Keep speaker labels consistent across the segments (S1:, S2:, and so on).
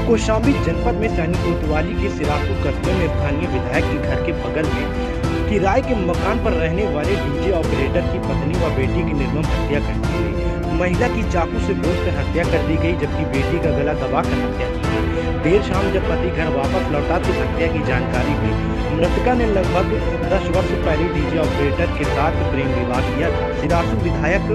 S1: कौशाम्बी जनपद में सैनिक कोतवाली के सिराथू कस्बे में स्थानीय विधायक के घर के बगल में किराए के मकान पर रहने वाले डीजे ऑपरेटर की पत्नी व बेटी की निर्मम हत्या कर दी गई। महिला की चाकू से गोदकर हत्या कर दी गई, जबकि बेटी का गला दबाकर हत्या की गई। देर शाम जब पति घर वापस लौटा तो हत्या की जानकारी हुई। मृतका ने लगभग 10 वर्ष पहले डीजे ऑपरेटर के साथ प्रेम विवाह किया था। सिराथू विधायक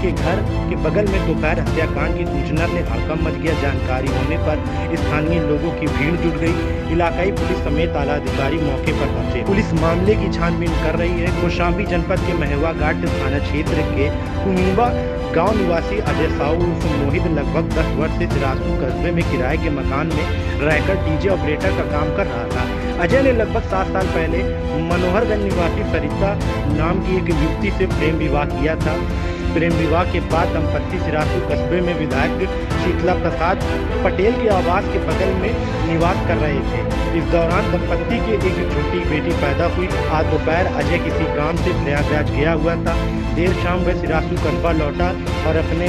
S1: के घर के बगल में दोपहर हत्याकांड की सूचना से हड़कंप मच गया। जानकारी होने पर स्थानीय लोगों की भीड़ जुट गई। इलाकाई पुलिस समेत आला अधिकारी मौके पर पहुंचे। पुलिस मामले की छानबीन कर रही है। कौशाम्बी जनपद के महेवा घाट थाना क्षेत्र के कुनीवा गांव निवासी अजय साहू उर्फ मोहित लगभग 10 वर्ष से सिराथू कस्बे में किराए के मकान में रहकर डीजे ऑपरेटर का काम कर रहा था। अजय ने लगभग 7 साल पहले मनोहरगंज निवासी सरिता नाम की एक युवती से प्रेम विवाह किया था। प्रेम विवाह के बाद दंपत्ति सिराथू कस्बे में विधायक शीतला प्रसाद पटेल के आवास के बगल में निवास कर रहे थे। इस दौरान दंपत्ति के एक छोटी बेटी पैदा हुई। आज दोपहर अजय किसी काम से प्रयागराज गया हुआ था। देर शाम वह सिराथू कस्बा लौटा और अपने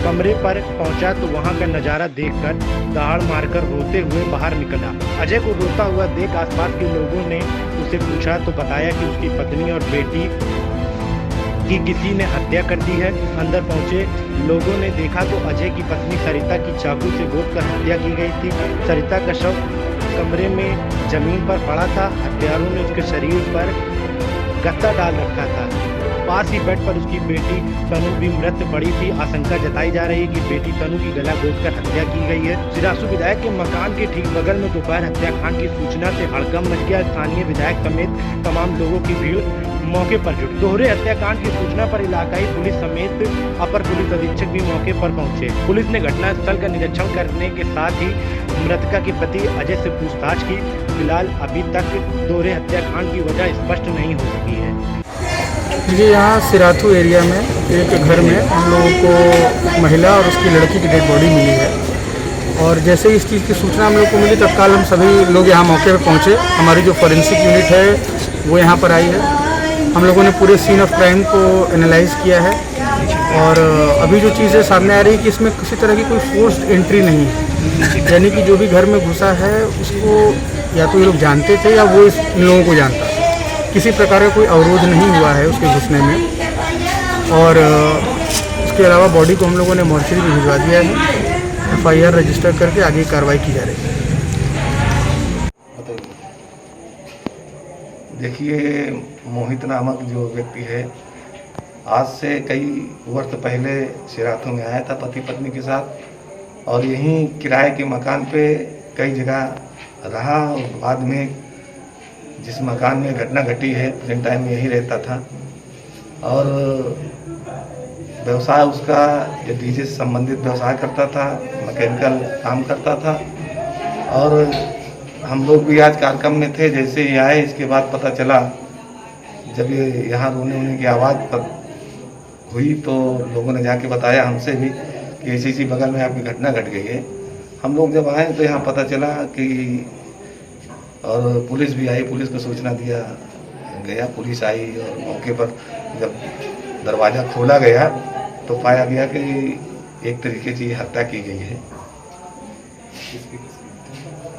S1: कमरे पर पहुंचा तो वहां का नजारा देखकर दहाड़ मारकर रोते हुए बाहर निकला। अजय को रोता हुआ देख आसपास के लोगों ने उसे पूछा तो बताया कि उसकी पत्नी और बेटी की किसी ने हत्या कर दी है। अंदर पहुंचे लोगों ने देखा तो अजय की पत्नी सरिता की चाकू से गोदकर हत्या की गई थी। सरिता का शव कमरे में जमीन पर पड़ा था। हत्यारों ने उसके शरीर पर गत्ता डाल रखा था। पास ही बेड पर उसकी बेटी तनु भी मृत पड़ी थी। आशंका जताई जा रही है कि बेटी तनु की गला घोंटकर हत्या की गई है। सिराथू विधायक के मकान के ठीक बगल में दोपहर हत्याकांड की सूचना से हड़कंप मच गया। स्थानीय विधायक समेत तमाम लोगों की भीड़ मौके पर जुटी। दोहरे हत्याकांड की सूचना पर इलाकाई पुलिस समेत अपर पुलिस अधीक्षक भी मौके पर पहुंचे। पुलिस ने घटनास्थल का निरीक्षण करने के साथ ही मृतका के पति अजय से पूछताछ की। फिलहाल अभी तक दोहरे हत्याकांड की वजह स्पष्ट नहीं हो सकी है।
S2: ये यहाँ सिराथू एरिया में एक घर में हम लोगों को महिला और उसकी लड़की की डेड बॉडी मिली है। और जैसे ही इस चीज़ की सूचना हम लोग को मिली तत्काल हम सभी लोग यहाँ मौके पर पहुँचे। हमारी जो फॉरेंसिक यूनिट है वो यहाँ पर आई है। हम लोगों ने पूरे सीन ऑफ क्राइम को एनालाइज किया है और अभी जो चीज़ें सामने आ रही है कि इसमें किसी तरह की कोई फोर्स्ड एंट्री नहीं है। यानी कि जो भी घर में घुसा है उसको या तो ये लोग जानते थे या वो इन लोगों को जानता। किसी प्रकार का कोई अवरोध नहीं हुआ है उसके घुसने में। और उसके अलावा बॉडी को हम लोगों ने मॉर्चरी में भिजवा दिया है। FIR रजिस्टर करके आगे कार्रवाई की जा रही है।
S3: देखिए, मोहित नामक जो व्यक्ति है आज से कई वर्ष पहले सिराथू में आया था पति पत्नी के साथ और यहीं किराए के मकान पे कई जगह रहा। और बाद में जिस मकान में घटना घटी है प्रेजेंट टाइम में यहीं रहता था और व्यवसाय उसका जो डीजे से संबंधित व्यवसाय करता था, मैकेनिकल काम करता था। और हम लोग भी आज कार्यक्रम में थे। जैसे ही आए इसके बाद पता चला, जब ये यहाँ रोने की आवाज़ हुई तो लोगों ने जाके बताया हमसे भी कि ऐसी बगल में आपकी घटना घट गई है। हम लोग जब आए तो यहाँ पता चला कि और पुलिस भी आई। पुलिस को सूचना दिया गया, पुलिस आई और मौके पर जब दरवाज़ा खोला गया तो पाया गया कि एक तरीके से हत्या की गई है।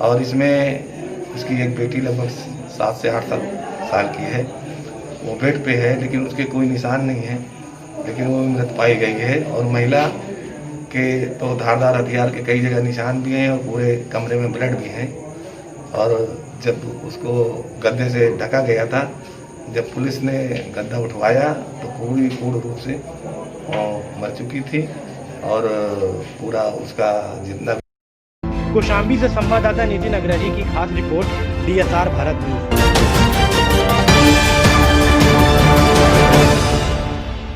S3: और इसमें उसकी एक बेटी लगभग 7 से 8 साल की है। वो बेड पे है लेकिन उसके कोई निशान नहीं है, लेकिन वो मृत पाई गई है। और महिला के तो धारदार हथियार के कई जगह निशान भी हैं और पूरे कमरे में ब्लड भी हैं। और जब उसको गद्दे से ढका गया था, जब पुलिस ने गद्दा उठवाया तो पूर्ण रूप से मर चुकी थी और पूरा उसका जितना।
S1: कौशाम्बी से संवाददाता नितिन अग्रजी की खास रिपोर्ट DSR भारत न्यूज।